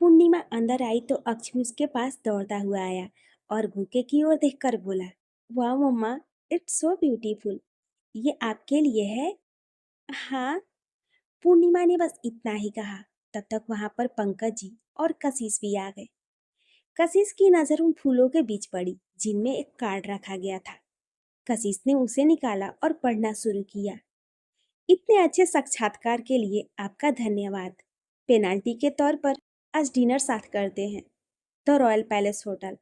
पूर्णिमा अंदर आई तो अक्ष भी उसके पास दौड़ता हुआ आया और बुके की ओर देखकर बोला, वाह मम्मा, इट्स सो ब्यूटीफुल। ये आपके लिए है? हाँ। पूर्णिमा ने बस इतना ही कहा। तब तक वहां पर पंकज जी और कशिश भी आ गए। कशिश की नजर उन फूलों के बीच पड़ी जिनमें एक कार्ड रखा गया था। कशिश ने उसे निकाला और पढ़ना शुरू किया। इतने अच्छे साक्षात्कार के लिए आपका धन्यवाद। पेनाल्टी के तौर पर आज डिनर साथ करते हैं, द रॉयल पैलेस होटल।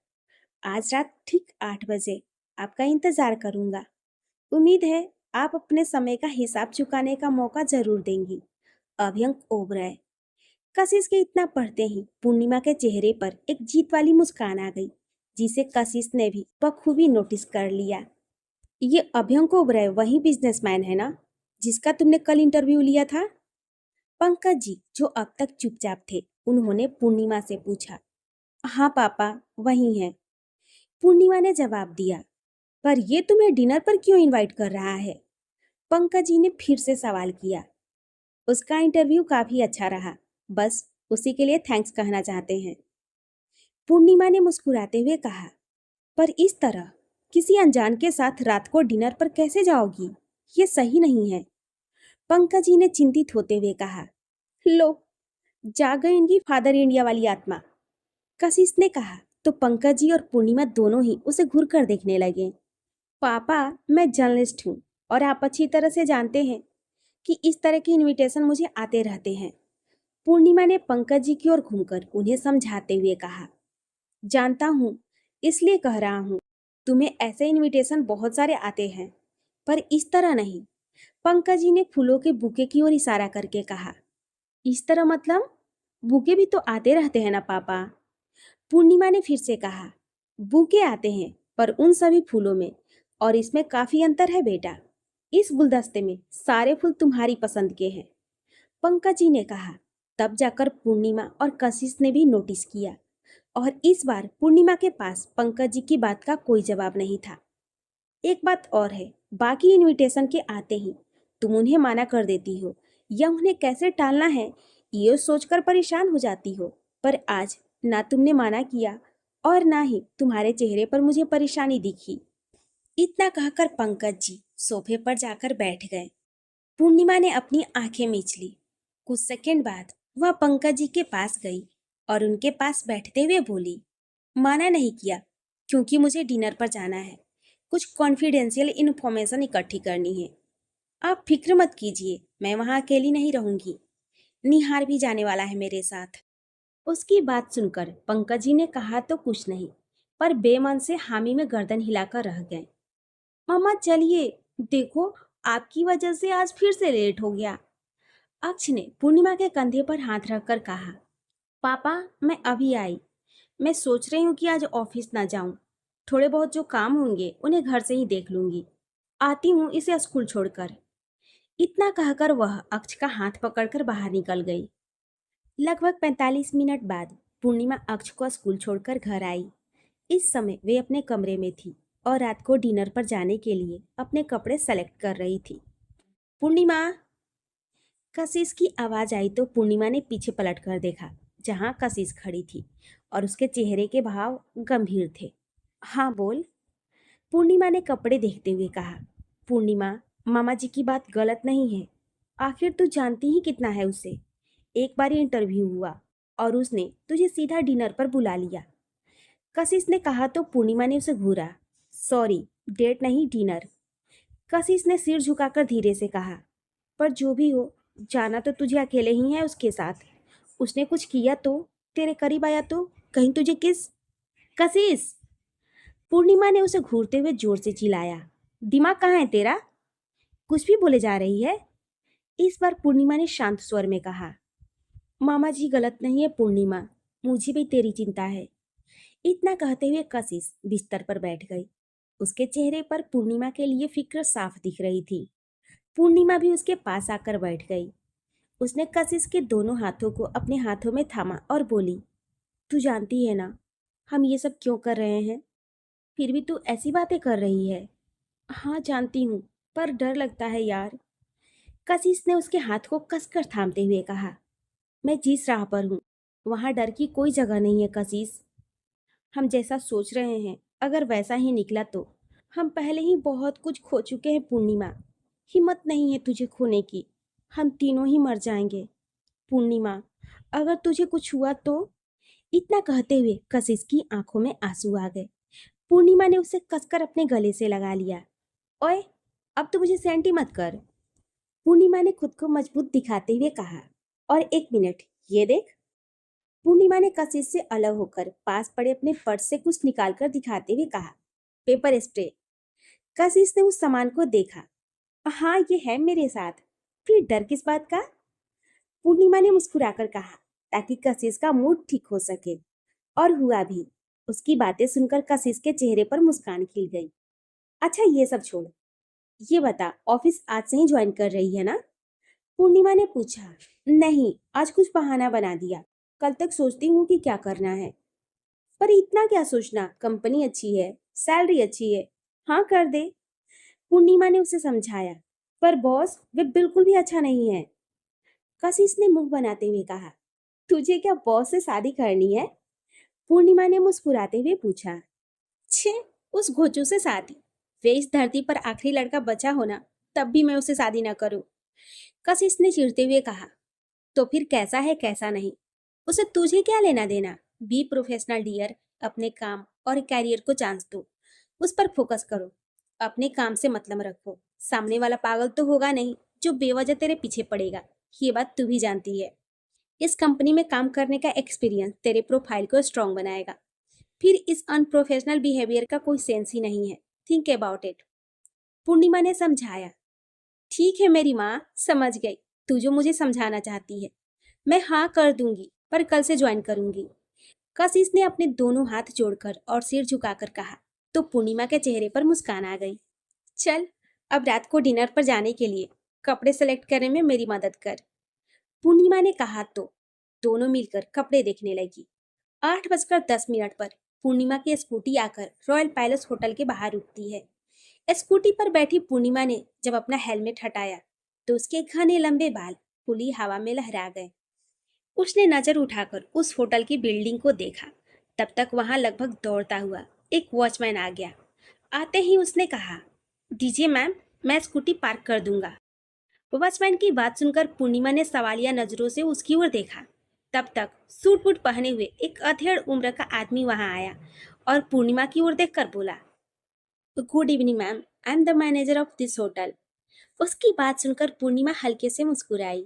आज रात ठीक 8 बजे आपका इंतजार करूंगा। उम्मीद है आप अपने समय का हिसाब चुकाने का मौका जरूर देंगी। अभ्यंक ओबराय। कशिश के इतना पढ़ते ही पूर्णिमा के चेहरे पर एक जीत वाली मुस्कान आ गई, जिसे कशिश ने भी बखूबी नोटिस कर लिया। ये अभ्यंक ओबराय वही बिजनेसमैन है ना, जिसका तुमने कल इंटरव्यू लिया था? पंकज जी, जो अब तक चुपचाप थे, उन्होंने पूर्णिमा से पूछा। हाँ पापा, वही है। पूर्णिमा ने जवाब दिया। पर ये तुम्हें डिनर पर क्यों इनवाइट कर रहा है? पंकज जी ने फिर से सवाल किया। उसका इंटरव्यू काफी अच्छा रहा, बस उसी के लिए थैंक्स कहना चाहते हैं। पूर्णिमा ने मुस्कुराते हुए कहा। पर इस तरह किसी अनजान के साथ रात को डिनर पर कैसे जाओगी? ये सही नहीं है। पंकज जी ने चिंतित होते हुए कहा। लो, जाग गई इनकी फादर इंडिया वाली आत्मा। कशिश ने कहा तो पंकज जी और पूर्णिमा दोनों ही उसे घूर कर देखने लगे। पापा, मैं जर्नलिस्ट हूँ और आप अच्छी तरह से जानते हैं कि इस तरह के इनविटेशन मुझे आते रहते हैं। पूर्णिमा ने पंकज जी की ओर घूमकर उन्हें समझाते हुए कहा। जानता हूँ, इसलिए कह रहा हूँ, तुम्हें ऐसे इनविटेशन बहुत सारे आते हैं, पर इस तरह नहीं। पंकज जी ने फूलों के बुके की ओर इशारा करके कहा। इस तरह मतलब? बुके भी तो आते रहते हैं ना पापा। पूर्णिमा ने फिर से कहा। बुके आते हैं, पर उन सभी फूलों में, और इसमें काफी अंतर है बेटा। इस गुलदस्ते में सारे फूल तुम्हारी पसंद के हैं, पंकज जी ने कहा। तब जाकर पूर्णिमा और कशिश ने भी नोटिस किया, और इस बार पूर्णिमा के पास पंकज जी की बात का कोई जवाब नहीं था। एक बात और है, बाकी इनविटेशन के आते ही तुम उन्हें माना कर देती हो या उन्हें कैसे टालना है ये सोचकर परेशान हो जाती हो। पर आज ना तुमने माना किया और ना ही तुम्हारे चेहरे पर मुझे परेशानी दिखी। इतना कहकर पंकज जी सोफे पर जाकर बैठ गए। पूर्णिमा ने अपनी आंखें मीच ली। कुछ सेकंड बाद वह पंकज जी के पास गई और उनके पास बैठते हुए बोली। माना नहीं किया क्योंकि मुझे डिनर पर जाना है। कुछ कॉन्फिडेंशियल इन्फॉर्मेशन इकट्ठी करनी है। आप फिक्र मत कीजिए, मैं वहां अकेली नहीं रहूंगी। निहार भी जाने वाला है मेरे साथ। उसकी बात सुनकर पंकज जी ने कहा तो कुछ नहीं, पर बेमन से हामी में गर्दन हिलाकर रह गए। मम्मा चलिए, देखो, आपकी वजह से आज फिर से लेट हो गया। अक्ष ने पूर्णिमा के कंधे पर हाथ रखकर कहा। पापा, मैं अभी आई। मैं सोच रही हूँ कि आज ऑफिस ना जाऊं। थोड़े बहुत जो काम होंगे उन्हें घर से ही देख लूंगी। आती हूँ इसे स्कूल छोड़कर। इतना कहकर वह अक्ष का हाथ पकड़कर बाहर निकल गई। लगभग 45 मिनट बाद पूर्णिमा अक्ष को स्कूल छोड़कर घर आई। इस समय वे अपने कमरे में थी और रात को डिनर पर जाने के लिए अपने कपड़े सेलेक्ट कर रही थी। पूर्णिमा! कशिश की आवाज आई तो पूर्णिमा ने पीछे पलट कर देखा, जहां कशिश खड़ी थी और उसके चेहरे के भाव गंभीर थे। हाँ बोल, पूर्णिमा ने कपड़े देखते हुए कहा। पूर्णिमा, मामा जी की बात गलत नहीं है। आखिर तू जानती ही कितना है उसे। एक बार इंटरव्यू हुआ और उसने तुझे सीधा डिनर पर बुला लिया। कशिश ने कहा तो पूर्णिमा ने उसे घूरा। सॉरी, डेट नहीं, डिनर। कशिश ने सिर झुकाकर धीरे से कहा। पर जो भी हो, जाना तो तुझे अकेले ही है उसके साथ। उसने कुछ किया तो, तेरे करीब आया तो, कहीं तुझे किस। कशिश! पूर्णिमा ने उसे घूरते हुए जोर से चिल्लाया। दिमाग कहाँ है तेरा? कुछ भी बोले जा रही है। इस बार पूर्णिमा ने शांत स्वर में कहा। मामा जी गलत नहीं है पूर्णिमा, मुझे भी तेरी चिंता है। इतना कहते हुए कशिश बिस्तर पर बैठ गई। उसके चेहरे पर पूर्णिमा के लिए फिक्र साफ दिख रही थी। पूर्णिमा भी उसके पास आकर बैठ गई। उसने कशिश के दोनों हाथों को अपने हाथों में थामा और बोली। तू जानती है ना, हम ये सब क्यों कर रहे हैं? फिर भी तू ऐसी बातें कर रही है। हाँ जानती हूँ, पर डर लगता है यार। कशिश ने उसके हाथ को कसकर थामते हुए कहा। मैं जिस राह पर हूँ वहाँ डर की कोई जगह नहीं है कशिश। हम जैसा सोच रहे हैं अगर वैसा ही निकला तो हम पहले ही बहुत कुछ खो चुके हैं पूर्णिमा। हिम्मत नहीं है तुझे खोने की। हम तीनों ही मर जाएंगे। पूर्णिमा, अगर तुझे कुछ हुआ तो। इतना कहते हुए कशिश की आंखों में आंसू आ गए। पूर्णिमा ने उसे कसकर अपने गले से लगा लिया। ओए, अब तो मुझे सेंटी मत कर। पूर्णिमा ने खुद को मजबूत दिखाते हुए कहा। और एक मिनट, ये देख। पूर्णिमा ने कशिश से अलग होकर पास पड़े अपने पर्स से कुछ निकालकर दिखाते हुए कहा, पेपर स्प्रे। कशिश ने उस सामान को देखा। हाँ, ये है मेरे साथ। फिर डर किस बात का? पूर्णिमा ने मुस्कुराकर कहा, ताकि कशिश का मूड ठीक हो सके। और हुआ भी। उसकी बातें सुनकर कशिश के चेहरे पर मुस्कान खिल गई। अच्छा, ये सब छोड़। ये बता, ऑफिस आज से ही ज्वाइन कर रही है ना? पूर्णिमा ने पूछा। नहीं, आज कुछ बहाना बना दिया। कल तक सोचती हूँ कि क्या करना है। पर इतना क्या सोचना, कंपनी अच्छी है, सैलरी अच्छी है। हाँ, कर दे। पूर्णिमा ने उसे समझाया। पर बॉस, वे बिल्कुल भी अच्छा नहीं है। कशिश ने मुंह बनाते हुए कहा। तुझे क्या बॉस से शादी करनी है? पूर्णिमा ने मुस्कुराते हुए पूछा। छे, उस घोचू से शादी? वे इस धरती पर आखिरी लड़का बचा होना, तब भी मैं उससे शादी न करूं। कशिश ने चिढ़ते हुए कहा। तो फिर कैसा है कैसा नहीं, उसे तुझे क्या लेना देना? Be professional dear. अपने काम और कैरियर को चांस दो। उस पर फोकस करो। अपने काम से मतलब रखो। सामने वाला पागल तो होगा नहीं जो बेवजह तेरे पीछे पड़ेगा। ये बात तू भी जानती है। इस कंपनी में काम करने का एक्सपीरियंस तेरे प्रोफाइल को स्ट्रांग बनाएगा। फिर इस अनप्रोफेशनल बिहेवियर का कोई सेंस ही नहीं है। Think about it. पूर्णिमा ने समझाया। ठीक है मेरी माँ, समझ गई। तू जो मुझे समझाना चाहती है। मैं हाँ कर दूंगी, पर कल से ज्वाइन करूंगी। कशिश ने अपने दोनों हाथ जोड़कर और सिर झुकाकर कहा। तो पूर्णिमा के चेहरे पर मुस्कान आ गई। चल, अब रात को डिनर पर जाने के लिए कपड़े सेलेक्ट करने में मेरी मदद कर। पूर्णिमा ने कहा तो दोनों मिलकर कपड़े देखने लगी। 8:10 पर पूर्णिमा की स्कूटी आकर रॉयल पैलेस होटल के बाहर रुकती है। स्कूटी पर बैठी पूर्णिमा ने जब अपना हेलमेट हटाया तो उसके घने लंबे बाल खुली हवा में लहरा गए। उसने नजर उठाकर उस होटल की बिल्डिंग को देखा। तब तक वहां लगभग दौड़ता हुआ एक वॉचमैन आ गया। आते ही उसने कहा, दीजिए मैम, मैं स्कूटी पार्क कर दूंगा। वॉचमैन की बात सुनकर पूर्णिमा ने सवालिया नजरों से उसकी ओर देखा। तब तक सूट बूट पहने हुए एक अधेड़ उम्र का आदमी वहां आया और पूर्णिमा की ओर देखकर बोला, good evening ma'am, I am the manager of this hotel. उसकी बात सुनकर पूर्णिमा हल्के से मुस्कुराई।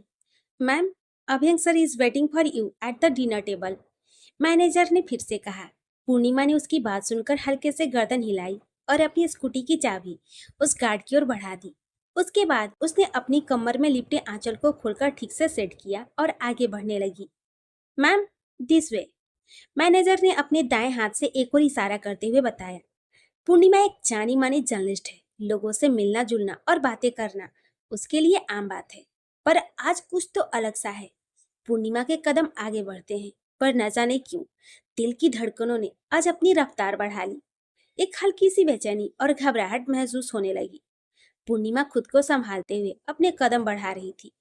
Ma'am, Abhyank sir is waiting for you at the dinner table. Manager ने फिर से कहा। पूर्णिमा ने उसकी बात सुनकर हल्के से गर्दन हिलाई और अपनी स्कूटी की चाबी उस गार्ड की ओर बढ़ा दी। उसके बाद उसने अपनी कमर में लिपटे आंचल को खोलकर ठीक से सेट किया और आगे बढ़ने लगी। Ma'am, this way. मैनेजर ने अपने दाएं हाथ से एक और इशारा करते हुए बताया। पूर्णिमा एक जानी मानी जर्नलिस्ट है। लोगों से मिलना जुलना और बातें करना उसके लिए आम बात है। पर आज कुछ तो अलग सा है। पूर्णिमा के कदम आगे बढ़ते हैं, पर न जाने क्यों दिल की धड़कनों ने आज अपनी रफ्तार बढ़ा ली। एक हल्की सी बेचैनी और घबराहट महसूस होने लगी। पूर्णिमा खुद को संभालते हुए अपने कदम बढ़ा रही थी।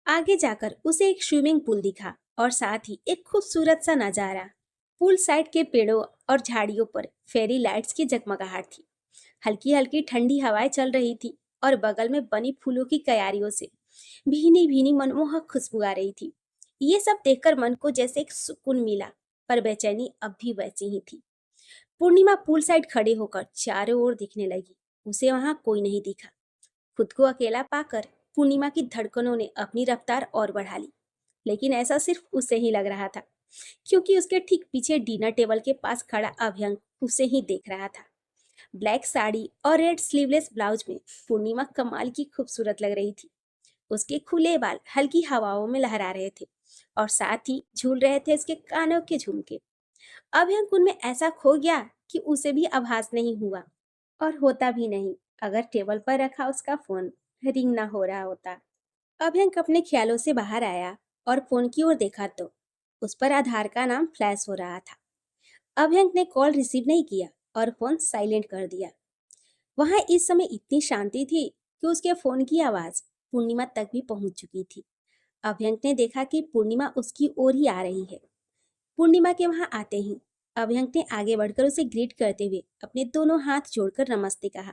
आगे जाकर उसे एक स्विमिंग पूल दिखा और साथ ही एक खूबसूरत सा नजारा। पूल साइड के पेड़ों और झाड़ियों पर फेरी लाइट्स की जगमगाहट थी। हल्की हल्की ठंडी हवाएं चल रही थी और बगल में बनी फूलों की क्यारियों से भीनी भीनी मनमोहक खुशबू आ रही थी। ये सब देखकर मन को जैसे एक सुकून मिला, पर बेचैनी अब भी वैसी ही थी। पूर्णिमा पूल साइड खड़े होकर चारों ओर देखने लगी। उसे वहां कोई नहीं दिखा। खुद को अकेला पाकर पूर्णिमा की धड़कनों ने अपनी रफ्तार और बढ़ा ली। लेकिन ऐसा सिर्फ उसे ही लग रहा था, क्योंकि उसके ठीक पीछे डिनर टेबल के पास खड़ा अभयंक उसे ही देख रहा था। ब्लैक साड़ी और रेड स्लीवलेस ब्लाउज में पूर्णिमा कमाल की खूबसूरत लग रही थी। उसके खुले बाल हल्की हवाओं में लहरा रहे थे और साथ ही झूल रहे थे उसके कानों के झुमके। अभयंक उनमें ऐसा खो गया कि उसे भी आभास नहीं हुआ, और होता भी नहीं अगर टेबल पर रखा उसका फोन रिंग ना हो रहा होता। अभयंक अपने ख्यालों से बाहर आया और फोन की ओर देखा तो उस पर आधार का नाम फ्लैश हो रहा था। अभयंक ने कॉल रिसीव नहीं किया और फोन साइलेंट कर दिया। वहां इस समय इतनी शांति थी कि उसके फोन की आवाज पूर्णिमा तक भी पहुंच चुकी थी। अभयंक ने देखा कि पूर्णिमा उसकी ओर ही आ रही है। पूर्णिमा के वहां आते ही अभ्यंक ने आगे बढ़कर उसे ग्रीट करते हुए अपने दोनों हाथ जोड़कर नमस्ते कहा।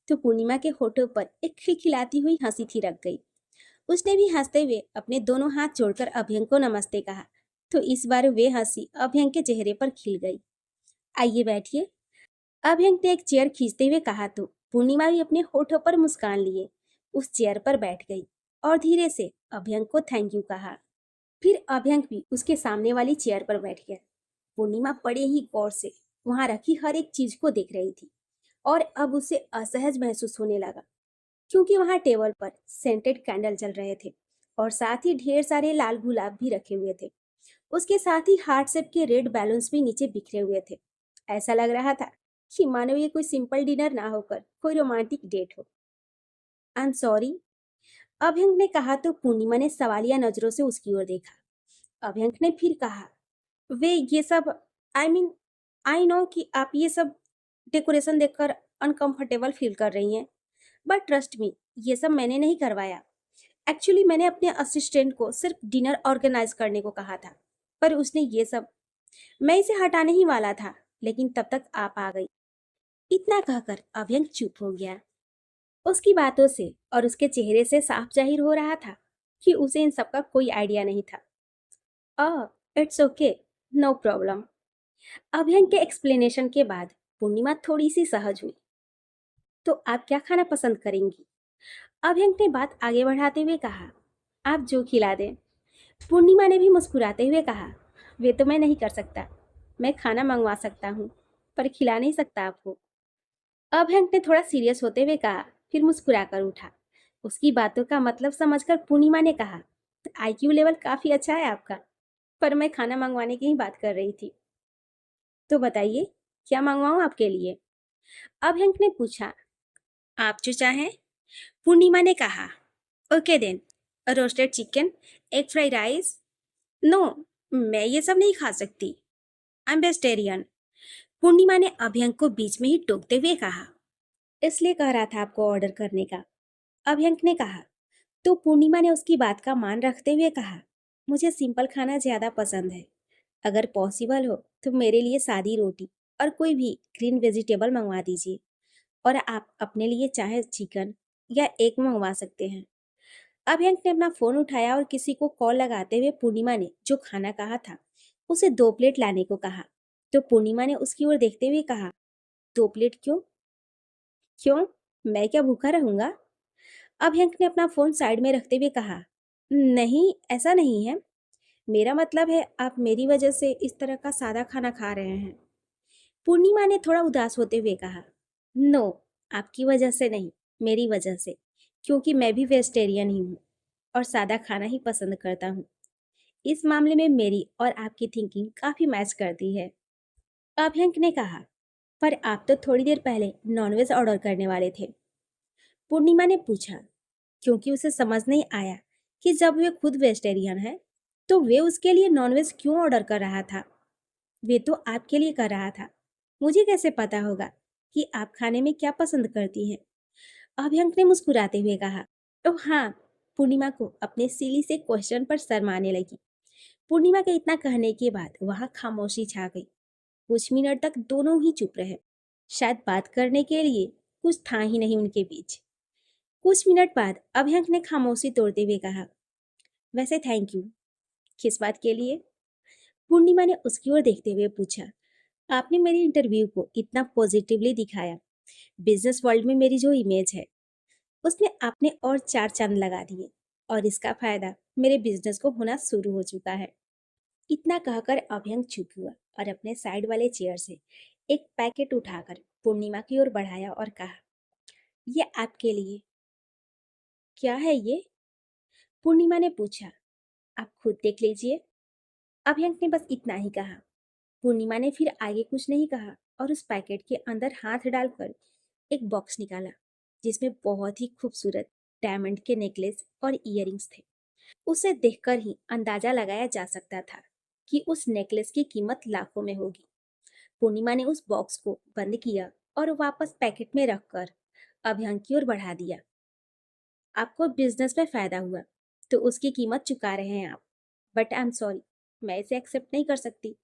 तो पूर्णिमा के होठों पर एक खिलखिलाती हुई हंसी थिरक गई। उसने भी हंसते हुए अपने दोनों हाथ जोड़कर अभ्यंक को नमस्ते कहा। तो इस बार वे हंसी अभ्यंक के चेहरे पर खिल गई। आइए बैठिए, अभ्यंक ने एक चेयर खींचते हुए कहा। तो पूर्णिमा भी अपने होठों पर मुस्कान लिए उस चेयर पर बैठ गई और धीरे से अभ्यंक को थैंक यू कहा। फिर अभ्यंक भी उसके सामने वाली चेयर पर बैठ गया। पूर्णिमा बड़े ही गौर से वहां रखी हर एक चीज को देख रही थी और अब उसे असहज महसूस होने लगा, क्योंकि वहां टेबल पर सेंटेड कैंडल जल रहे थे और साथ ही ढेर सारे लाल गुलाब भी रखे हुए थे। उसके साथ ही हार्ट शेप के रेड बैलून्स भी नीचे बिखरे हुए थे। ऐसा लग रहा था कि मानो ये कोई सिंपल डिनर ना होकर कोई रोमांटिक डेट हो। आई एम सॉरी, अभ्यंक ने कहा। तो पूर्णिमा ने सवालिया नजरों से उसकी ओर देखा। अभ्यंक ने फिर कहा, वे ये सब, आई मीन, आई नो कि आप ये सब डेकोरेशन देखकर अनकंफर्टेबल फील कर रही हैं, बट ट्रस्ट मी, ये सब मैंने नहीं करवाया। एक्चुअली मैंने अपने असिस्टेंट को सिर्फ डिनर ऑर्गेनाइज करने को कहा था, पर उसने ये सब, मैं इसे हटाने ही वाला था, लेकिन तब तक आप आ गई। इतना कहकर अभ्यंक चुप हो गया। उसकी बातों से और उसके चेहरे से साफ जाहिर हो रहा था कि उसे इन सब का कोई आइडिया नहीं था। It's okay, no problem. Abhyank के एक्सप्लेनेशन के बाद पूर्णिमा थोड़ी सी सहज हुई। तो आप क्या खाना पसंद करेंगी? अभ्यंक ने बात आगे बढ़ाते हुए कहा। आप जो खिला दें। पूर्णिमा ने भी मुस्कुराते हुए कहा, वे तो मैं नहीं कर सकता। मैं खाना मंगवा सकता हूँ, पर खिला नहीं सकता आपको। अभ्यंक ने थोड़ा सीरियस होते हुए कहा, फिर मुस्कुराकर उठा। उसकी बातों का मतलब समझकर पूर्णिमा ने कहा, आईक्यू लेवल काफी अच्छा है आपका, पर मैं खाना मंगवाने की ही बात कर रही थी। तो बताइए, क्या मंगवाऊं आपके लिए? अभ्यंक ने पूछा। आप जो चाहें, पूर्णिमा ने कहा। Okay then, roasted chicken, egg fried rice. No, मैं ये सब नहीं खा सकती, आई एम वेजिटेरियन। पूर्णिमा ने अभ्यंक को बीच में ही टोकते हुए कहा। इसलिए कह रहा था आपको ऑर्डर करने का, अभ्यंक ने कहा। तो पूर्णिमा ने उसकी बात का मान रखते हुए कहा, मुझे सिंपल खाना ज्यादा पसंद है। अगर पॉसिबल हो तो मेरे लिए सादी रोटी और कोई भी ग्रीन वेजिटेबल मंगवा दीजिए, और आप अपने लिए चाहे चिकन या एग मंगवा सकते हैं। अभ्यंक ने अपना फोन उठाया और किसी को कॉल लगाते हुए पूर्णिमा ने जो खाना कहा था उसे 2 प्लेट लाने को कहा। तो पूर्णिमा ने उसकी ओर देखते हुए कहा, 2 प्लेट क्यों? क्यों, मैं क्या भूखा रहूंगा? अभ्यंक ने अपना फोन साइड में रखते हुए कहा, नहीं ऐसा नहीं है, मेरा मतलब है आप मेरी वजह से इस तरह का सादा खाना खा रहे हैं। पूर्णिमा ने थोड़ा उदास होते हुए कहा, नो, आपकी वजह से नहीं, मेरी वजह से, क्योंकि मैं भी वेजिटेरियन ही हूँ और सादा खाना ही पसंद करता हूँ। इस मामले में मेरी और आपकी थिंकिंग काफी मैच करती है। अभ्यंक ने कहा, पर आप तो थोड़ी देर पहले नॉनवेज ऑर्डर करने वाले थे। पूर्णिमा ने पूछा, क्योंकि उसे समझ नहीं आया कि जब वे खुद वेजिटेरियन है तो वे उसके लिए नॉनवेज क्यों ऑर्डर कर रहा था। वे तो आपके लिए कर रहा था, मुझे कैसे पता होगा कि आप खाने में क्या पसंद करती हैं? अभ्यंक ने मुस्कुराते हुए कहा। ओह हाँ, पूर्णिमा को अपने सिली से क्वेश्चन पर शर्म आने लगी। पूर्णिमा के इतना कहने के बाद वहां खामोशी छा गई। कुछ मिनट तक दोनों ही चुप रहे। शायद बात करने के लिए कुछ था ही नहीं उनके बीच। कुछ मिनट बाद अभ्यंक ने खामोशी तोड़ते हुए कहा, वैसे थैंक यू, किस बात के लिए? पूर्णिमा ने उसकी ओर देखते हुए पूछा, आपने मेरे इंटरव्यू को इतना पॉजिटिवली दिखाया। बिजनेस वर्ल्ड में मेरी जो इमेज है उसमें आपने और 4 चांद लगा दिए, और इसका फायदा मेरे बिजनेस को होना शुरू हो चुका है। इतना कहकर अभ्यंक चुप हुआ और अपने साइड वाले चेयर से एक पैकेट उठाकर पूर्णिमा की ओर बढ़ाया और कहा, ये आपके लिए। क्या है ये? पूर्णिमा ने पूछा। आप खुद देख लीजिए, अभ्यंक ने बस इतना ही कहा। पूर्णिमा ने फिर आगे कुछ नहीं कहा और उस पैकेट के अंदर हाथ डालकर एक बॉक्स निकाला, जिसमें बहुत ही खूबसूरत डायमंड के नेकलेस और इयररिंग्स थे। उसे देखकर ही अंदाजा लगाया जा सकता था कि उस नेकलेस की कीमत लाखों में होगी। पूर्णिमा ने उस बॉक्स को बंद किया और वापस पैकेट में रखकर अभ्यंक की ओर बढ़ा दिया। आपको बिजनेस में फायदा हुआ तो उसकी कीमत चुका रहे हैं आप, बट आई एम सॉरी, मैं इसे एक्सेप्ट नहीं कर सकती।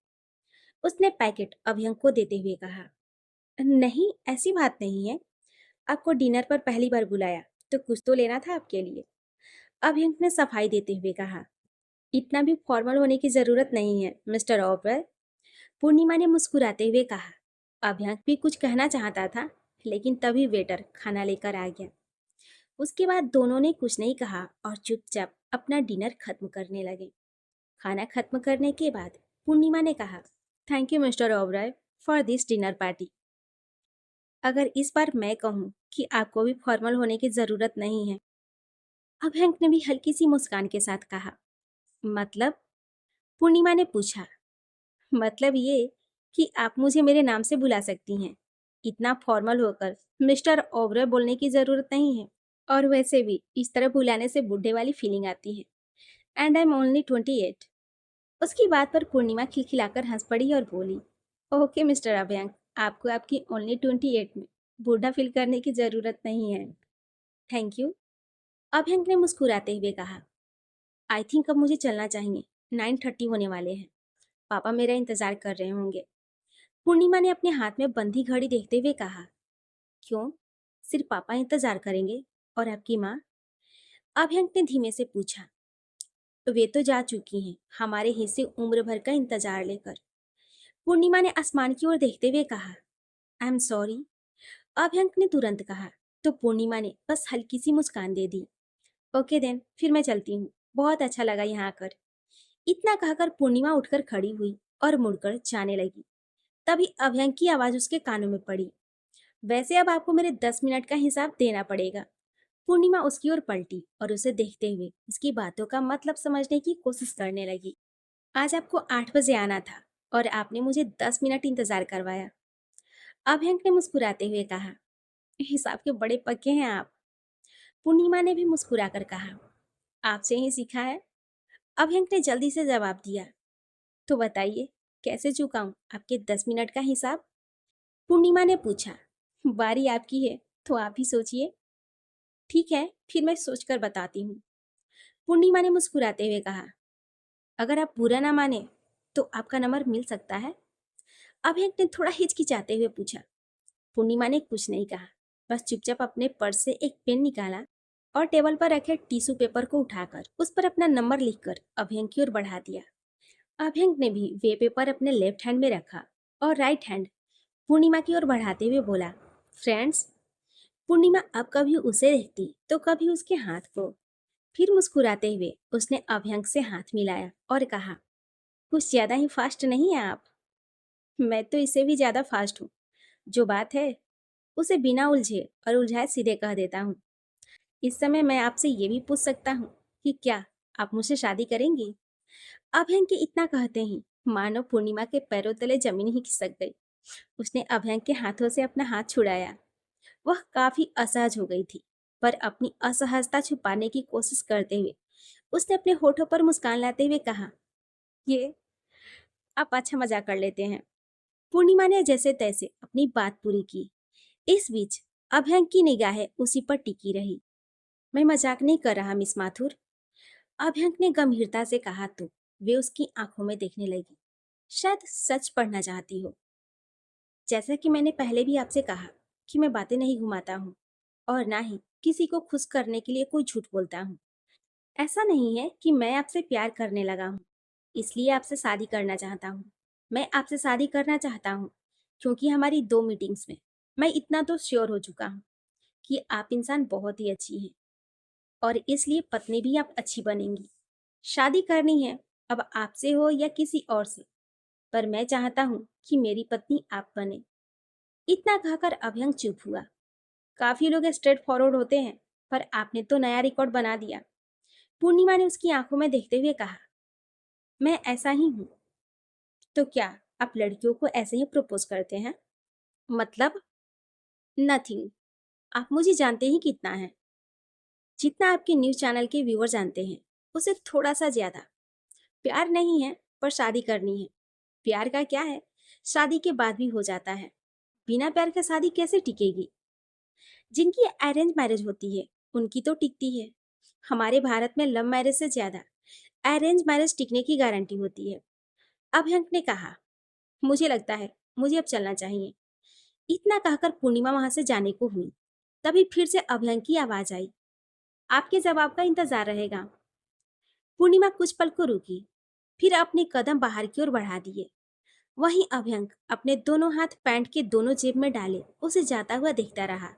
उसने पैकेट अभ्यंक को देते हुए कहा। नहीं, ऐसी बात नहीं है। आपको डिनर पर पहली बार बुलाया तो कुछ तो लेना था आपके लिए। अभ्यंक ने सफाई देते हुए कहा। इतना भी फॉर्मल होने की जरूरत नहीं है मिस्टर ओबराय, पूर्णिमा ने मुस्कुराते हुए कहा। अभ्यंक भी कुछ कहना चाहता था, लेकिन तभी वेटर खाना लेकर आ गया। उसके बाद दोनों ने कुछ नहीं कहा और चुपचाप अपना डिनर खत्म करने लगे। खाना खत्म करने के बाद पूर्णिमा ने कहा, thank you mister Oberoi for this dinner party. अगर इस बार मैं कहूँ कि आपको भी फॉर्मल होने की जरूरत नहीं है। अभ्यंक ने भी हल्की सी मुस्कान के साथ कहा। मतलब? पूर्णिमा ने पूछा। मतलब ये कि आप मुझे मेरे नाम से बुला सकती हैं। इतना फॉर्मल होकर मिस्टर ओबराय बोलने की जरूरत नहीं है। और वैसे भी इस तरह बुलाने से बूढ़े वाली फीलिंग आती है। And I am only 28। उसकी बात पर पूर्णिमा खिलखिलाकर हंस पड़ी और बोली, ओके मिस्टर अभ्यंक, आपको आपकी ओनली 28 में बूढ़ा फील करने की जरूरत नहीं है। थैंक यू, अभ्यंक ने मुस्कुराते हुए कहा। आई थिंक अब मुझे चलना चाहिए, 9:30 होने वाले हैं। पापा मेरा इंतजार कर रहे होंगे। पूर्णिमा ने अपने हाथ में बंधी घड़ी देखते हुए कहा। क्यों, सिर्फ पापा इंतजार करेंगे और आपकी माँ? अभ्यंक ने धीमे से पूछा। वे तो जा चुकी हैं हमारे हिस्से उम्र भर का इंतजार लेकर। पूर्णिमा ने आसमान की ओर देखते हुए कहा। आई एम सॉरी, अभ्यंक ने तुरंत कहा। तो पूर्णिमा ने बस हल्की सी मुस्कान दे दी। ओके देन, फिर मैं चलती हूँ, बहुत अच्छा लगा यहाँ आकर। इतना कहकर पूर्णिमा उठकर खड़ी हुई और मुड़कर जाने लगी। तभी अभ्यंक की आवाज उसके कानों में पड़ी। वैसे अब आपको मेरे 10 मिनट का हिसाब देना पड़ेगा। पूर्णिमा उसकी ओर पलटी और उसे देखते हुए उसकी बातों का मतलब समझने की कोशिश करने लगी। आज आपको 8 बजे आना था और आपने मुझे 10 मिनट इंतजार करवाया। अभ्यंक ने मुस्कुराते हुए कहा। हिसाब के बड़े पक्के हैं आप। पूर्णिमा ने भी मुस्कुराकर कहा। आपसे ही सीखा है, अभ्यंक ने जल्दी से जवाब दिया। तो बताइए, कैसे चुकाऊं आपके 10 मिनट का हिसाब? पूर्णिमा ने पूछा। बारी आपकी है, तो आप ही सोचिए। ठीक है, फिर मैं सोचकर बताती हूँ, पूर्णिमा ने मुस्कुराते हुए कहा। अगर आप बुरा ना माने तो आपका नंबर मिल सकता है? अभ्यंक ने थोड़ा हिचकिचाते हुए पूछा। पूर्णिमा ने कुछ नहीं कहा, बस चुपचाप अपने पर्स से एक पेन निकाला और टेबल पर रखे टिश्यू पेपर को उठाकर उस पर अपना नंबर लिखकर अभ्यंक की ओर बढ़ा दिया। अभ्यंक ने भी वे पेपर अपने लेफ्ट हैंड में रखा और राइट हैंड पूर्णिमा की ओर बढ़ाते हुए बोला, फ्रेंड्स। पूर्णिमा अब कभी उसे देखती तो कभी उसके हाथ को। फिर मुस्कुराते हुए उसने अभ्यंक से हाथ मिलाया और कहा, कुछ ज्यादा ही फास्ट नहीं है आप? मैं तो इससे भी ज्यादा फास्ट हूँ। जो बात है उसे बिना उलझे और उलझाए सीधे कह देता हूँ। इस समय मैं आपसे ये भी पूछ सकता हूँ कि क्या आप मुझसे शादी करेंगी? अभ्यंक के इतना कहते ही मानो पूर्णिमा के पैरों तले जमीन ही खिसक गई। उसने अभ्यंक के हाथों से अपना हाथ छुड़ाया। वह काफी असहज हो गई थी, पर अपनी असहजता छुपाने की कोशिश करते हुए उसने अपने होठों पर मुस्कान लाते हुए कहा, ये आप अच्छा मजाक कर लेते हैं। पूर्णिमा ने जैसे तैसे अपनी बात पूरी की। इस बीच अभ्यंक की निगाहें उसी पर टिकी रही। मैं मजाक नहीं कर रहा मिस माथुर, अभ्यंक ने गंभीरता से कहा। तो वे उसकी आंखों में देखने लगी। शायद सच पढ़ना चाहती हो। जैसा कि मैंने पहले भी आपसे कहा कि मैं बातें नहीं घुमाता हूँ और ना ही किसी को खुश करने के लिए कोई झूठ बोलता हूँ। ऐसा नहीं है कि मैं आपसे प्यार करने लगा हूँ इसलिए आपसे शादी करना चाहता हूँ। मैं आपसे शादी करना चाहता हूँ क्योंकि हमारी 2 मीटिंग्स में मैं इतना तो श्योर हो चुका हूँ कि आप इंसान बहुत ही अच्छी हैं और इसलिए पत्नी भी आप अच्छी बनेंगी। शादी करनी है, अब आपसे हो या किसी और से, पर मैं चाहता हूँ कि मेरी पत्नी आप बने। इतना कहकर अभ्यंक चुप हुआ। काफी लोग स्ट्रेट फॉरवर्ड होते हैं, पर आपने तो नया रिकॉर्ड बना दिया। पूर्णिमा ने उसकी आंखों में देखते हुए कहा, मैं ऐसा ही हूँ। तो क्या आप लड़कियों को ऐसे ही प्रपोज करते हैं? मतलब? नथिंग। आप मुझे जानते ही कितना है, जितना आपके न्यूज चैनल के व्यूअर जानते हैं उसे थोड़ा सा ज्यादा। प्यार नहीं है, पर शादी करनी है। प्यार का क्या है, शादी के बाद भी हो जाता है। बिना प्यार के शादी कैसे टिकेगी? जिनकी अरेंज मैरिज होती है उनकी तो टिकती है। हमारे भारत में लव मैरिज से ज्यादा अरेंज मैरिज टिकने की गारंटी होती है, अभ्यंक ने कहा। मुझे लगता है मुझे अब चलना चाहिए। इतना कहकर पूर्णिमा वहां से जाने को हुई। तभी फिर से अभयंक की आवाज आई, आपके जवाब का इंतजार रहेगा। पूर्णिमा कुछ पल को रुकी, फिर अपने कदम बाहर की ओर बढ़ा दिए। वहीं अभयंक अपने दोनों हाथ पैंट के दोनों जेब में डाले उसे जाता हुआ देखता रहा।